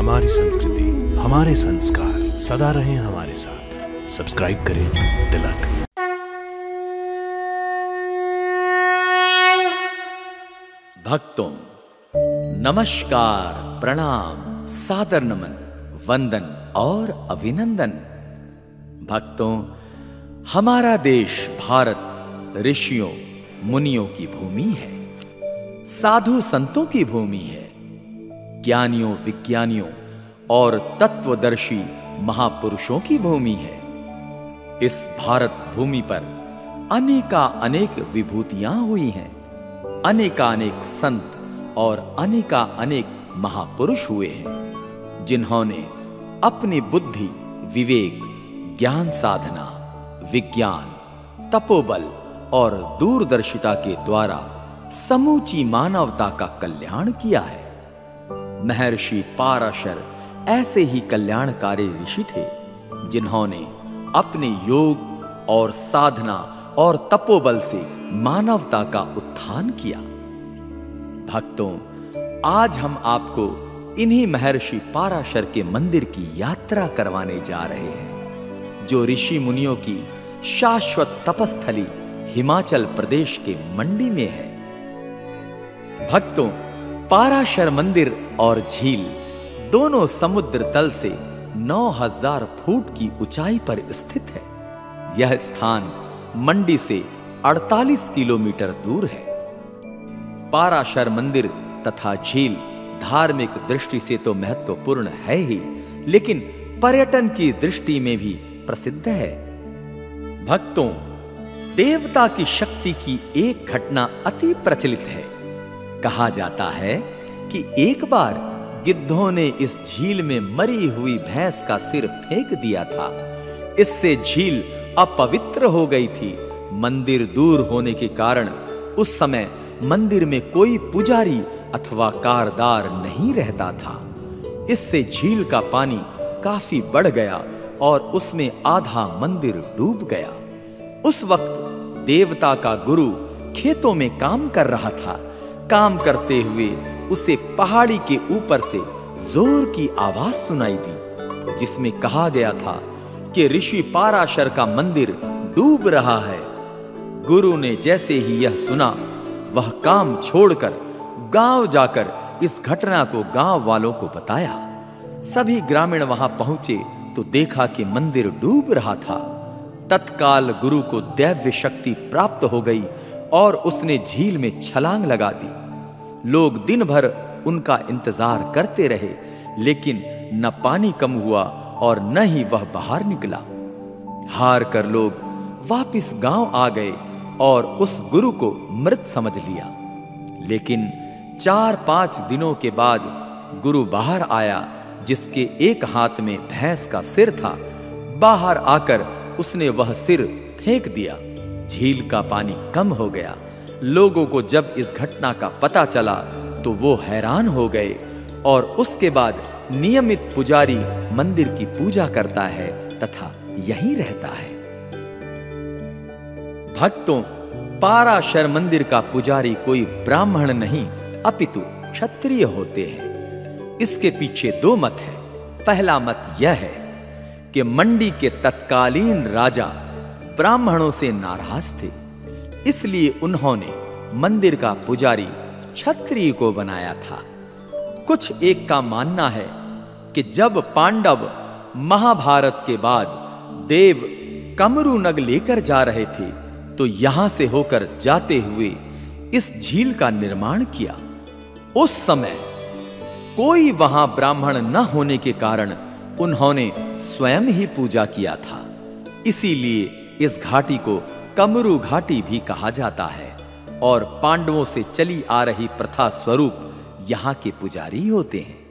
हमारी संस्कृति, हमारे संस्कार सदा रहें हमारे साथ। सब्सक्राइब करें तिलक। भक्तों, नमस्कार, प्रणाम, सादर नमन, वंदन और अभिनंदन। भक्तों, हमारा देश भारत ऋषियों मुनियों की भूमि है, साधु संतों की भूमि है, ज्ञानियों विज्ञानियों और तत्वदर्शी महापुरुषों की भूमि है। इस भारत भूमि पर अनेक विभूतियां हुई हैं, अनेक संत और अनेक महापुरुष हुए हैं, जिन्होंने अपनी बुद्धि, विवेक, ज्ञान साधना, विज्ञान, तपोबल और दूरदर्शिता के द्वारा समूची मानवता का कल्याण किया है। महर्षि पाराशर ऐसे ही कल्याणकारी ऋषि थे, जिन्होंने अपने योग और साधना और तपोबल से मानवता का उत्थान किया। भक्तों, आज हम आपको इन्हीं महर्षि पाराशर के मंदिर की यात्रा करवाने जा रहे हैं, जो ऋषि मुनियों की शाश्वत तपस्थली हिमाचल प्रदेश के मंडी में है। भक्तों, पाराशर मंदिर और झील दोनों समुद्र तल से 9000 फुट की ऊंचाई पर स्थित है। यह स्थान मंडी से 48 किलोमीटर दूर है। पाराशर मंदिर तथा झील धार्मिक दृष्टि से तो महत्वपूर्ण है ही, लेकिन पर्यटन की दृष्टि में भी प्रसिद्ध है। भक्तों, देवता की शक्ति की एक घटना अति प्रचलित है। कहा जाता है कि एक बार गिद्धों ने इस झील में मरी हुई भैंस का सिर फेंक दिया था। इससे झील अपवित्र हो गई थी। मंदिर दूर होने के कारण उस समय मंदिर में कोई पुजारी अथवा कारदार नहीं रहता था। इससे झील का पानी काफी बढ़ गया और उसमें आधा मंदिर डूब गया। उस वक्त देवता का गुरु खेतों में काम कर रहा था। काम करते हुए उसे पहाड़ी के ऊपर से जोर की आवाज सुनाई दी, जिसमें कहा गया था कि ऋषि पाराशर का मंदिर डूब रहा है। गुरु ने जैसे ही यह सुना, वह काम छोड़कर गांव जाकर इस घटना को गांव वालों को बताया। सभी ग्रामीण वहां पहुंचे तो देखा कि मंदिर डूब रहा था। तत्काल गुरु को दैव्य शक्ति प्राप्त हो गई और उसने झील में छलांग लगा दी। लोग दिन भर उनका इंतजार करते रहे, लेकिन न पानी कम हुआ और न ही वह बाहर निकला। हार कर लोग वापिस गांव आ गए और उस गुरु को मृत समझ लिया। लेकिन 4-5 दिनों के बाद गुरु बाहर आया, जिसके एक हाथ में भैंस का सिर था। बाहर आकर उसने वह सिर फेंक दिया। झील का पानी कम हो गया। लोगों को जब इस घटना का पता चला तो वो हैरान हो गए और उसके बाद नियमित पुजारी मंदिर की पूजा करता है तथा यहीं रहता है। भक्तों, पाराशर मंदिर का पुजारी कोई ब्राह्मण नहीं अपितु क्षत्रिय होते हैं। इसके पीछे 2 मत है। पहला मत यह है कि मंडी के तत्कालीन राजा ब्राह्मणों से नाराज थे, इसलिए उन्होंने मंदिर का पुजारी क्षत्रिय को बनाया था। कुछ एक का मानना है कि जब पांडव महाभारत के बाद देव कमरूनग लेकर जा रहे थे, तो यहां से होकर जाते हुए इस झील का निर्माण किया। उस समय कोई वहां ब्राह्मण न होने के कारण उन्होंने स्वयं ही पूजा किया था। इसीलिए इस घाटी को कमरू घाटी भी कहा जाता है और पांडवों से चली आ रही प्रथा स्वरूप यहाँ के पुजारी होते हैं।